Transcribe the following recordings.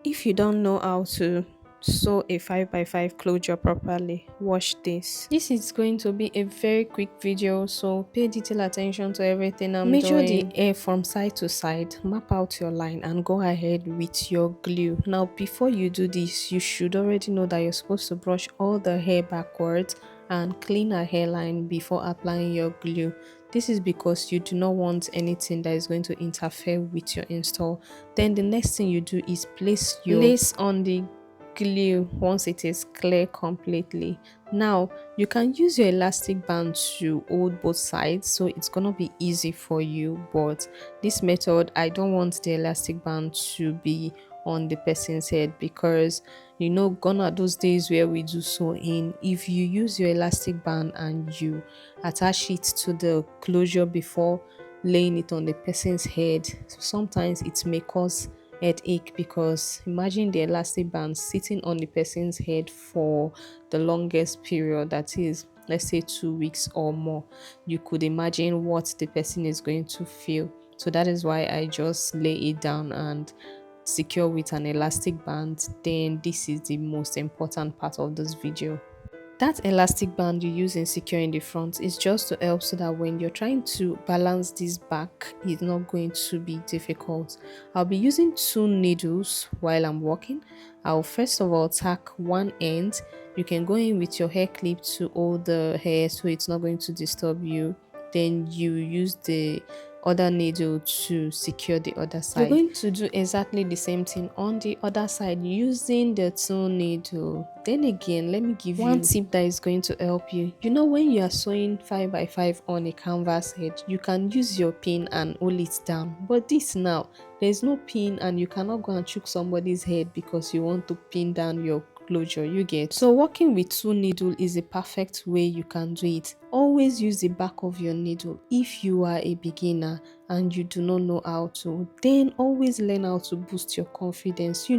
If you don't know how to sew a 5x5 closure properly, watch this. This is going to be a very quick video, so pay detailed attention to everything I'm doing. Measure the hair from side to side, map out your line, and go ahead with your glue. Now, before you do this, you should already know that you're supposed to brush all the hair backwards and clean a hairline before applying your glue. This is because you do not want anything that is going to interfere with your install. Then the next thing you do is place your lace on the glue once it is clear completely. Now you can use your elastic band to hold both sides, so it's gonna be easy for you, but this method I don't want the elastic band to be on the person's head, because gone are those days where we do sewing. If you use your elastic band and you attach it to the closure before laying it on the person's head, sometimes it may cause headache, because imagine the elastic band sitting on the person's head for the longest period, that is, let's say 2 weeks or more. You could imagine what the person is going to feel. So that is why I just lay it down and secure with an elastic band. Then this is the most important part of this video. That elastic band you use in securing the front is just to help, so that when you're trying to balance this back, it's not going to be difficult. I'll be using 2 needles while I'm working. I'll first of all tack one end. You can go in with your hair clip to hold the hair so it's not going to disturb you. Then you use the other needle to secure the other side. You're going to do exactly the same thing on the other side using the 2 needle. Then again, let me give you one tip that is going to help you. When you are sewing 5x5 on a canvas head, you can use your pin and hold it down. But this now, there's no pin and you cannot go and choke somebody's head because you want to pin down your closure, you get. So working with 2 needles is a perfect way you can do it. Always use the back of your needle. If you are a beginner and you do not know how to, then always learn how to boost your confidence.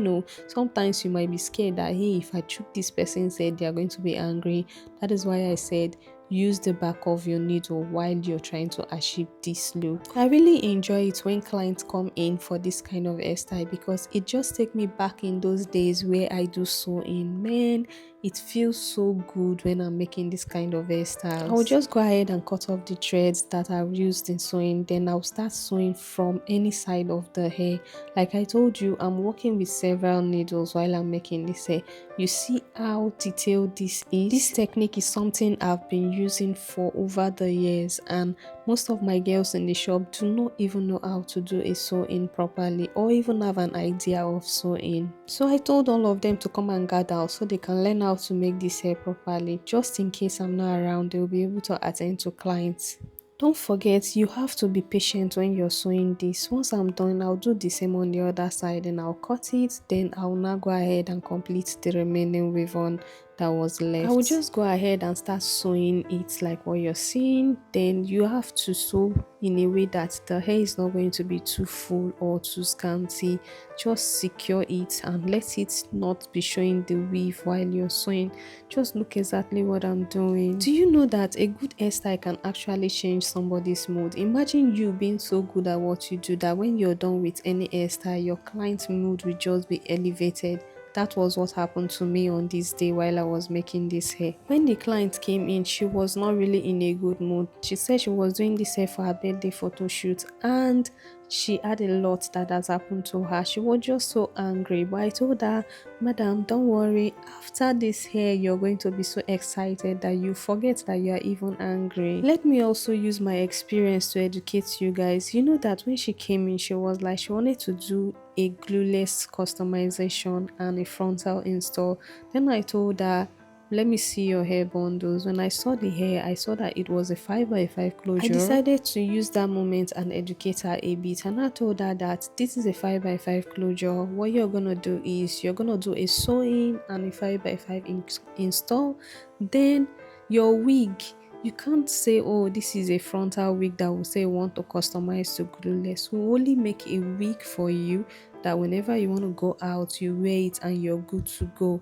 Sometimes you might be scared that, hey, if I choke this person's head, they are going to be angry. That is why I said use the back of your needle while you're trying to achieve this look. I really enjoy it when clients come in for this kind of hairstyle, because it just takes me back in those days where I do sewing. Man, it feels so good when I'm making this kind of hairstyles. I'll just go ahead and cut off the threads that I've used in sewing. Then I'll start sewing from any side of the hair. Like I told you, I'm working with several needles while I'm making this hair. You see how detailed this is? This technique is something I've been using for over the years, and most of my girls in the shop do not even know how to do a sew-in properly, or even have an idea of sewing. So I told all of them to come and gather so they can learn how to make this hair properly. Just in case I'm not around, they'll be able to attend to clients. Don't forget, you have to be patient when you're sewing this. Once I'm done, I'll do the same on the other side and I'll cut it. Then I'll now go ahead and complete the remaining weave on that was left. I will just go ahead and start sewing it like what you're seeing. Then you have to sew in a way that the hair is not going to be too full or too scanty. Just secure it and let it not be showing the weave while you're sewing. Just look exactly what I'm doing. Do you know that a good hairstyle can actually change somebody's mood? Imagine you being so good at what you do that when you're done with any hairstyle, your client's mood will just be elevated. That was what happened to me on this day while I was making this hair. When the client came in, she was not really in a good mood. She said she was doing this hair for her birthday photo shoot, and she had a lot that has happened to her. She was just so angry, but I told her, madam, don't worry, after this hair you're going to be so excited that you forget that you are even angry. Let me also use my experience to educate you guys. You know that when she came in, she was like, she wanted to do a glueless customization and a frontal install. Then I told her, let me see your hair bundles. When I saw the hair, I saw that it was a 5x5 closure. I decided to use that moment and educate her a bit, and I told her that this is a 5x5 closure. What you're gonna do is you're gonna do a sewing and a 5x5 install. Then your wig, you can't say, oh, this is a frontal wig that will say want to customize to glueless. We'll only make a wig for you that whenever you want to go out, you wear it and you're good to go.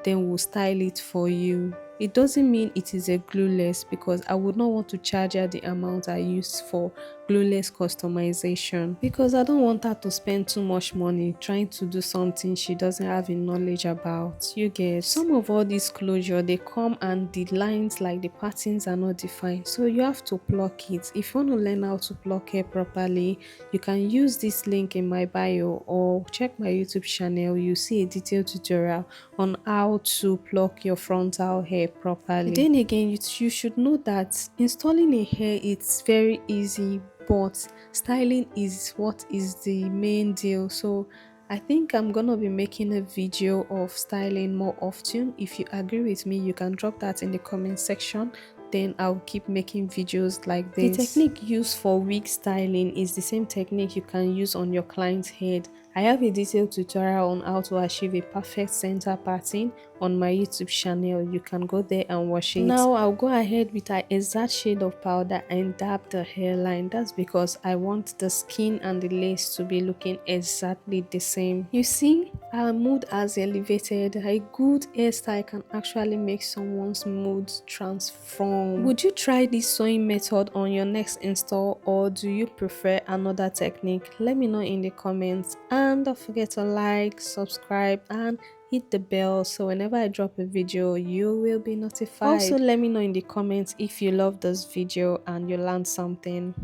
Then we'll style it for you. It doesn't mean it is a glueless, because I would not want to charge her the amount I used for glueless customization, because I don't want her to spend too much money trying to do something she doesn't have a knowledge about. You get some of all this closure, they come and the lines, like the patterns, are not defined, so you have to pluck it. If you want to learn how to pluck hair properly, you can use this link in my bio or check my YouTube channel. You see a detailed tutorial on how to pluck your frontal hair properly. Then again, you should know that installing a hair, it's very easy, but styling is what is the main deal. So I think I'm gonna be making a video of styling more often. If you agree with me, you can drop that in the comment section, then I'll keep making videos like this. The technique used for wig styling is the same technique you can use on your client's head. I have a detailed tutorial on how to achieve a perfect center pattern on my YouTube channel. You can go there and watch it. Now I'll go ahead with an exact shade of powder and dab the hairline. That's because I want the skin and the lace to be looking exactly the same. You see, our mood has elevated. A good hairstyle can actually make someone's mood transform. Would you try this sewing method on your next install, or do you prefer another technique? Let me know in the comments, and don't forget to like, subscribe, and hit the bell so whenever I drop a video you will be notified. Also, let me know in the comments if you love this video and you learned something.